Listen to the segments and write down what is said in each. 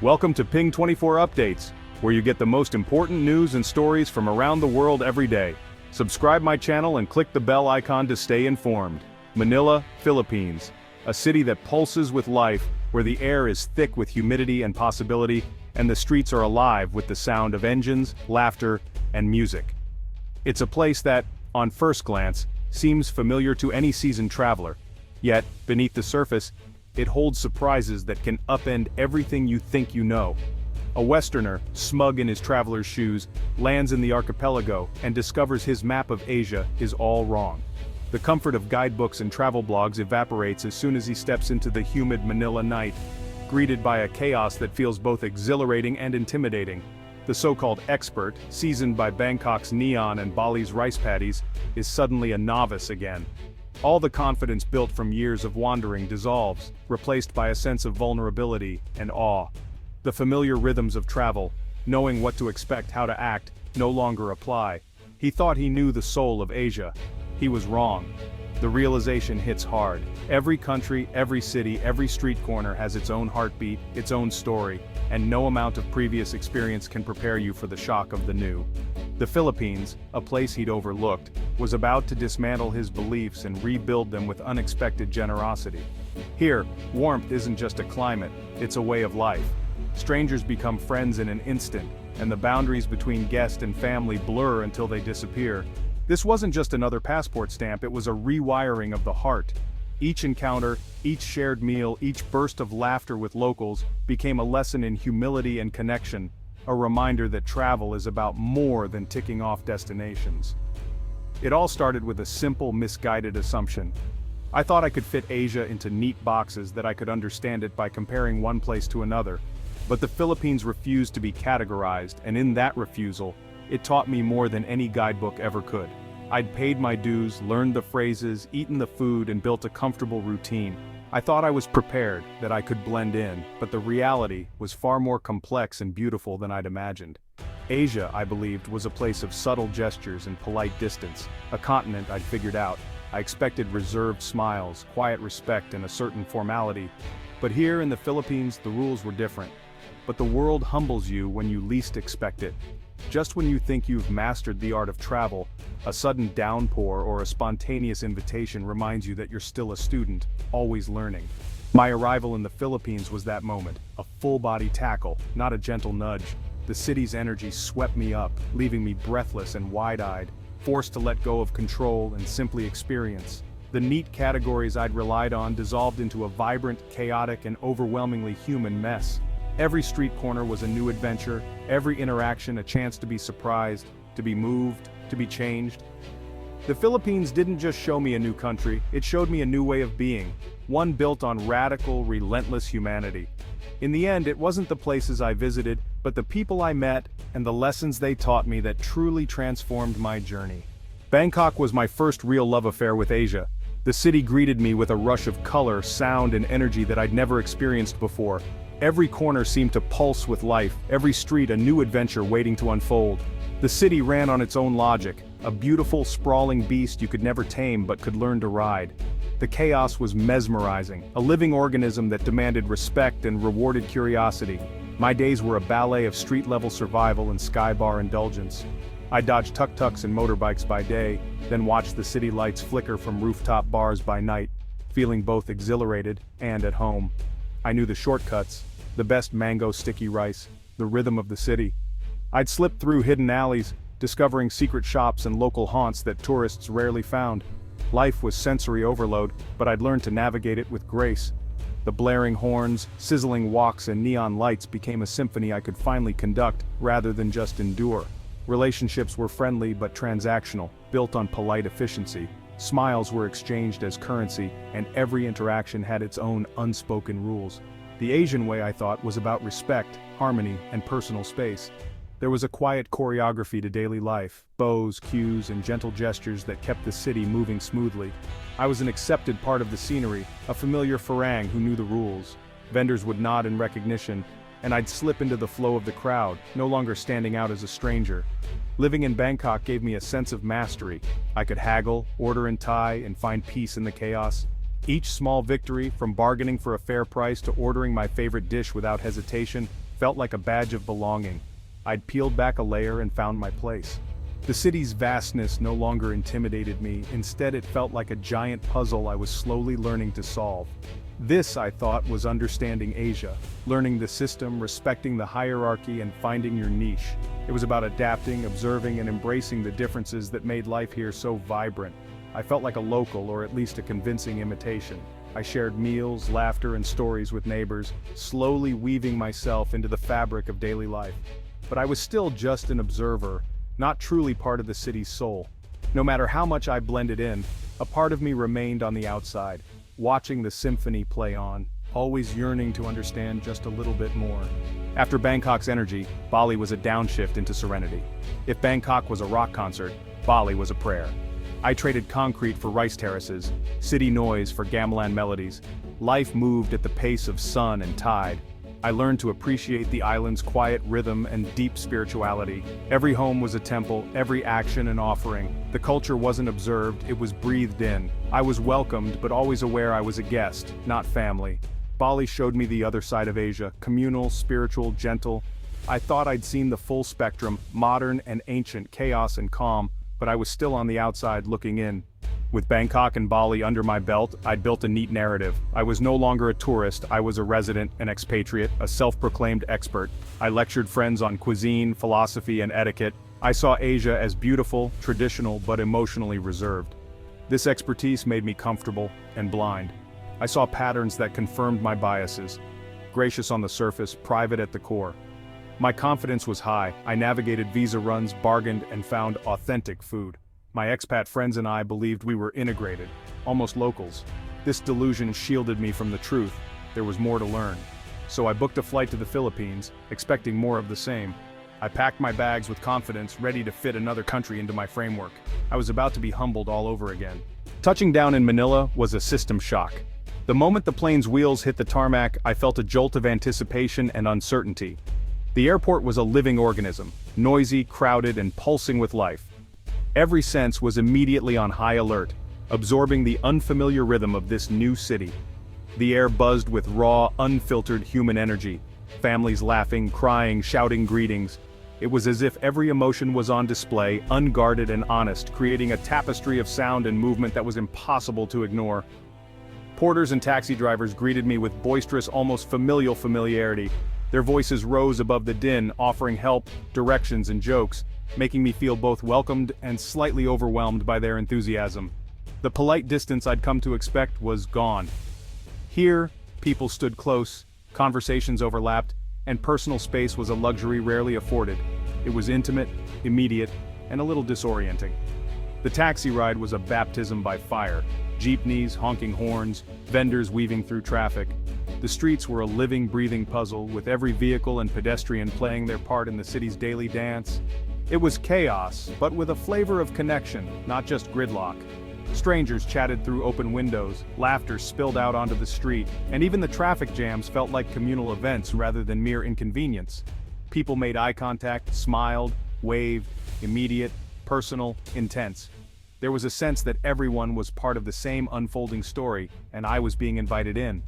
Welcome to Ping 24 Updates, where you get the most important news and stories from around the world every day. Subscribe my channel and click the bell icon to stay informed. Manila, Philippines. A city that pulses with life, where the air is thick with humidity and possibility, and the streets are alive with the sound of engines, laughter, and music. It's a place that, on first glance, seems familiar to any seasoned traveler. Yet, beneath the surface, it holds surprises that can upend everything you think you know. A Westerner, smug in his traveler's shoes, lands in the archipelago and discovers his map of Asia is all wrong. The comfort of guidebooks and travel blogs evaporates as soon as he steps into the humid Manila night, greeted by a chaos that feels both exhilarating and intimidating. The so-called expert, seasoned by Bangkok's neon and Bali's rice paddies, is suddenly a novice again. All the confidence built from years of wandering dissolves, replaced by a sense of vulnerability and awe. The familiar rhythms of travel, knowing what to expect, how to act, no longer apply. He thought he knew the soul of Asia. He was wrong. The realization hits hard. Every country, every city, every street corner has its own heartbeat, its own story, and no amount of previous experience can prepare you for the shock of the new. The Philippines, a place he'd overlooked, was about to dismantle his beliefs and rebuild them with unexpected generosity. Here, warmth isn't just a climate, it's a way of life. Strangers become friends in an instant, and the boundaries between guest and family blur until they disappear. This wasn't just another passport stamp, it was a rewiring of the heart. Each encounter, each shared meal, each burst of laughter with locals became a lesson in humility and connection, a reminder that travel is about more than ticking off destinations. It all started with a simple, misguided assumption. I thought I could fit Asia into neat boxes, that I could understand it by comparing one place to another. But the Philippines refused to be categorized, and in that refusal, it taught me more than any guidebook ever could. I'd paid my dues, learned the phrases, eaten the food, and built a comfortable routine. I thought I was prepared, that I could blend in, but the reality was far more complex and beautiful than I'd imagined. Asia, I believed, was a place of subtle gestures and polite distance, a continent I'd figured out. I expected reserved smiles, quiet respect, and a certain formality. But here in the Philippines, the rules were different. But the world humbles you when you least expect it. Just when you think you've mastered the art of travel, a sudden downpour or a spontaneous invitation reminds you that you're still a student, always learning. My arrival in the Philippines was that moment, a full-body tackle, not a gentle nudge. The city's energy swept me up, leaving me breathless and wide-eyed, forced to let go of control and simply experience. The neat categories I'd relied on dissolved into a vibrant, chaotic, and overwhelmingly human mess. Every street corner was a new adventure, every interaction a chance to be surprised, to be moved, to be changed. The Philippines didn't just show me a new country, it showed me a new way of being, one built on radical, relentless humanity. In the end, it wasn't the places I visited, but the people I met and the lessons they taught me that truly transformed my journey. Bangkok was my first real love affair with Asia. The city greeted me with a rush of color, sound, and energy that I'd never experienced before. Every corner seemed to pulse with life, every street a new adventure waiting to unfold. The city ran on its own logic, a beautiful, sprawling beast you could never tame but could learn to ride. The chaos was mesmerizing, a living organism that demanded respect and rewarded curiosity. My days were a ballet of street-level survival and sky-bar indulgence. I dodged tuk-tuks and motorbikes by day, then watched the city lights flicker from rooftop bars by night, feeling both exhilarated and at home. I knew the shortcuts, the best mango sticky rice, the rhythm of the city. I'd slip through hidden alleys, discovering secret shops and local haunts that tourists rarely found. Life was sensory overload, but I'd learned to navigate it with grace. The blaring horns, sizzling walks, and neon lights became a symphony I could finally conduct, rather than just endure. Relationships were friendly but transactional, built on polite efficiency. Smiles were exchanged as currency, and every interaction had its own unspoken rules. The Asian way, I thought, was about respect, harmony, and personal space. There was a quiet choreography to daily life, bows, cues, and gentle gestures that kept the city moving smoothly. I was an accepted part of the scenery, a familiar Farang who knew the rules. Vendors would nod in recognition, and I'd slip into the flow of the crowd, no longer standing out as a stranger. Living in Bangkok gave me a sense of mastery. I could haggle, order in Thai, and find peace in the chaos. Each small victory, from bargaining for a fair price to ordering my favorite dish without hesitation, felt like a badge of belonging. I'd peeled back a layer and found my place. The city's vastness no longer intimidated me, instead it felt like a giant puzzle I was slowly learning to solve. This, I thought, was understanding Asia, learning the system, respecting the hierarchy, and finding your niche. It was about adapting, observing, and embracing the differences that made life here so vibrant. I felt like a local, or at least a convincing imitation. I shared meals, laughter, and stories with neighbors, slowly weaving myself into the fabric of daily life. But I was still just an observer, not truly part of the city's soul. No matter how much I blended in, a part of me remained on the outside, watching the symphony play on, always yearning to understand just a little bit more. After Bangkok's energy, Bali was a downshift into serenity. If Bangkok was a rock concert, Bali was a prayer. I traded concrete for rice terraces, city noise for gamelan melodies. Life moved at the pace of sun and tide. I learned to appreciate the island's quiet rhythm and deep spirituality. Every home was a temple, every action an offering. The culture wasn't observed, it was breathed in. I was welcomed, but always aware I was a guest, not family. Bali showed me the other side of Asia, communal, spiritual, gentle. I thought I'd seen the full spectrum, modern and ancient, chaos and calm, but I was still on the outside looking in. With Bangkok and Bali under my belt, I'd built a neat narrative. I was no longer a tourist, I was a resident, an expatriate, a self-proclaimed expert. I lectured friends on cuisine, philosophy, and etiquette. I saw Asia as beautiful, traditional, but emotionally reserved. This expertise made me comfortable and blind. I saw patterns that confirmed my biases. Gracious on the surface, private at the core. My confidence was high. I navigated visa runs, bargained, and found authentic food. My expat friends and I believed we were integrated, almost locals. This delusion shielded me from the truth. There was more to learn. So I booked a flight to the Philippines, expecting more of the same. I packed my bags with confidence, ready to fit another country into my framework. I was about to be humbled all over again. Touching down in Manila was a system shock. The moment the plane's wheels hit the tarmac, I felt a jolt of anticipation and uncertainty. The airport was a living organism, noisy, crowded, and pulsing with life. Every sense was immediately on high alert, absorbing the unfamiliar rhythm of this new city. The air buzzed with raw, unfiltered human energy. Families laughing, crying, shouting greetings. It was as if every emotion was on display, unguarded and honest, creating a tapestry of sound and movement that was impossible to ignore. Porters and taxi drivers greeted me with boisterous, almost familial familiarity. Their voices rose above the din, offering help, directions, and jokes, making me feel both welcomed and slightly overwhelmed by their enthusiasm. The polite distance I'd come to expect was gone. Here, people stood close, conversations overlapped, and personal space was a luxury rarely afforded. It was intimate, immediate, and a little disorienting. The taxi ride was a baptism by fire. Jeepneys, honking horns, vendors weaving through traffic. The streets were a living, breathing puzzle, with every vehicle and pedestrian playing their part in the city's daily dance. It was chaos, but with a flavor of connection, not just gridlock. Strangers chatted through open windows, laughter spilled out onto the street, and even the traffic jams felt like communal events rather than mere inconvenience. People made eye contact, smiled, waved, immediate, personal, intense. There was a sense that everyone was part of the same unfolding story, and I was being invited in.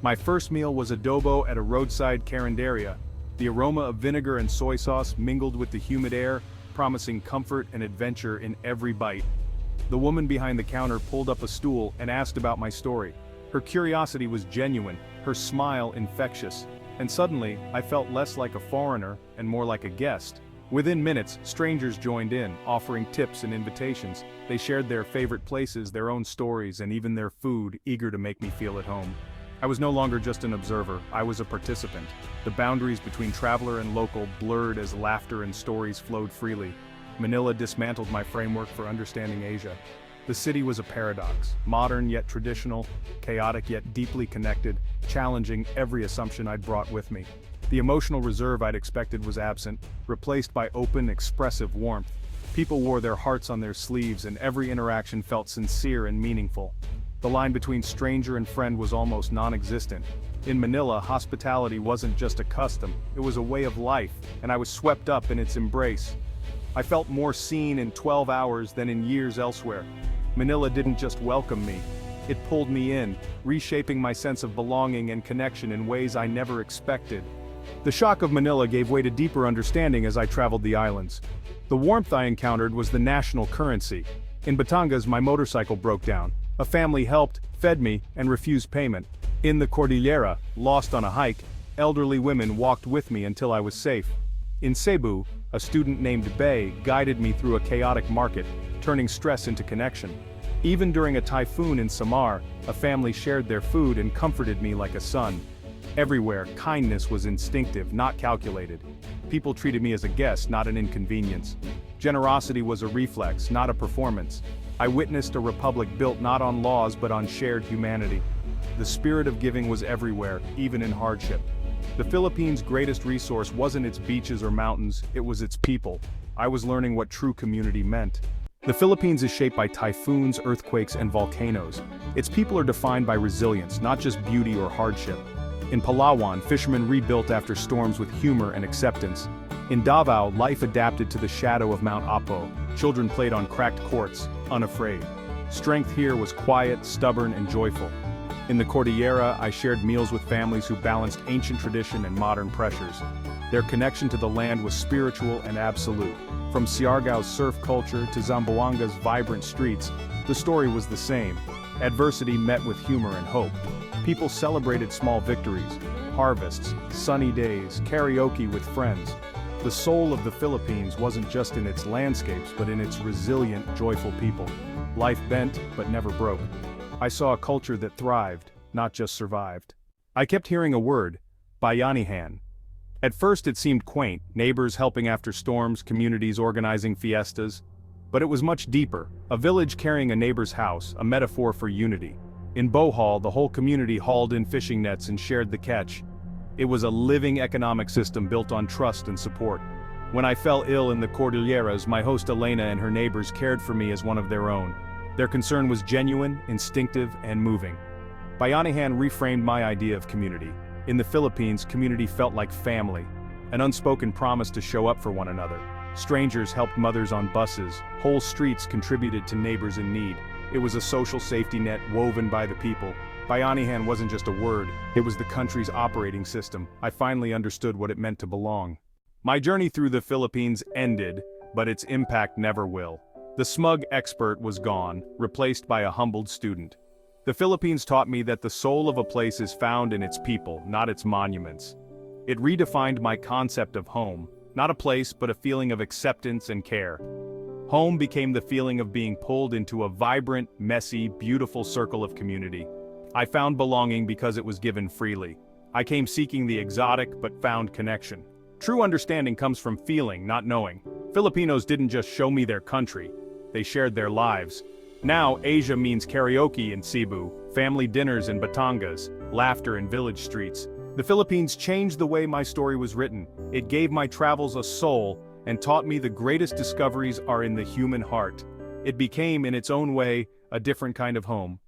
My first meal was adobo at a roadside carinderia. The aroma of vinegar and soy sauce mingled with the humid air, promising comfort and adventure in every bite. The woman behind the counter pulled up a stool and asked about my story. Her curiosity was genuine, her smile infectious, and suddenly I felt less like a foreigner and more like a guest. Within minutes, strangers joined in, offering tips and invitations. They shared their favorite places, their own stories, and even their food, eager to make me feel at home. I was no longer just an observer, I was a participant. The boundaries between traveler and local blurred as laughter and stories flowed freely. Manila dismantled my framework for understanding Asia. The city was a paradox, modern yet traditional, chaotic yet deeply connected, challenging every assumption I'd brought with me. The emotional reserve I'd expected was absent, replaced by open, expressive warmth. People wore their hearts on their sleeves, and every interaction felt sincere and meaningful. The line between stranger and friend was almost non-existent. In Manila, hospitality wasn't just a custom, it was a way of life, and I was swept up in its embrace. I felt more seen in 12 hours than in years elsewhere. Manila didn't just welcome me, it pulled me in, reshaping my sense of belonging and connection in ways I never expected. The shock of Manila gave way to deeper understanding as I traveled the islands. The warmth I encountered was the national currency. In Batangas, my motorcycle broke down. A family helped, fed me, and refused payment. In the Cordillera, lost on a hike, elderly women walked with me until I was safe. In Cebu, a student named Bay guided me through a chaotic market, turning stress into connection. Even during a typhoon in Samar, a family shared their food and comforted me like a son. Everywhere, kindness was instinctive, not calculated. People treated me as a guest, not an inconvenience. Generosity was a reflex, not a performance. I witnessed a republic built not on laws but on shared humanity. The spirit of giving was everywhere, even in hardship. The Philippines' greatest resource wasn't its beaches or mountains, it was its people. I was learning what true community meant. The Philippines is shaped by typhoons, earthquakes, and volcanoes. Its people are defined by resilience, not just beauty or hardship. In Palawan, fishermen rebuilt after storms with humor and acceptance. In Davao, life adapted to the shadow of Mount Apo. Children played on cracked courts, unafraid. Strength here was quiet, stubborn, and joyful. In the Cordillera, I shared meals with families who balanced ancient tradition and modern pressures. Their connection to the land was spiritual and absolute. From Siargao's surf culture to Zamboanga's vibrant streets, the story was the same. Adversity met with humor and hope. People celebrated small victories, harvests, sunny days, karaoke with friends. The soul of the Philippines wasn't just in its landscapes but in its resilient, joyful people. Life bent, but never broke. I saw a culture that thrived, not just survived. I kept hearing a word, bayanihan. At first it seemed quaint, neighbors helping after storms, communities organizing fiestas. But it was much deeper, a village carrying a neighbor's house, a metaphor for unity. In Bohol, the whole community hauled in fishing nets and shared the catch. It was a living economic system built on trust and support. When I fell ill in the Cordilleras, my host Elena and her neighbors cared for me as one of their own. Their concern was genuine, instinctive, and moving. Bayanihan reframed my idea of community. In the Philippines, community felt like family, an unspoken promise to show up for one another. Strangers helped mothers on buses, whole streets contributed to neighbors in need. It was a social safety net woven by the people. Bayanihan wasn't just a word, it was the country's operating system. I finally understood what it meant to belong. My journey through the Philippines ended, but its impact never will. The smug expert was gone, replaced by a humbled student. The Philippines taught me that the soul of a place is found in its people, not its monuments. It redefined my concept of home, not a place but a feeling of acceptance and care. Home became the feeling of being pulled into a vibrant, messy, beautiful circle of community. I found belonging because it was given freely. I came seeking the exotic but found connection. True understanding comes from feeling, not knowing. Filipinos didn't just show me their country, they shared their lives. Now, Asia means karaoke in Cebu, family dinners in Batangas, laughter in village streets. The Philippines changed the way my story was written. It gave my travels a soul and taught me the greatest discoveries are in the human heart. It became, in its own way, a different kind of home.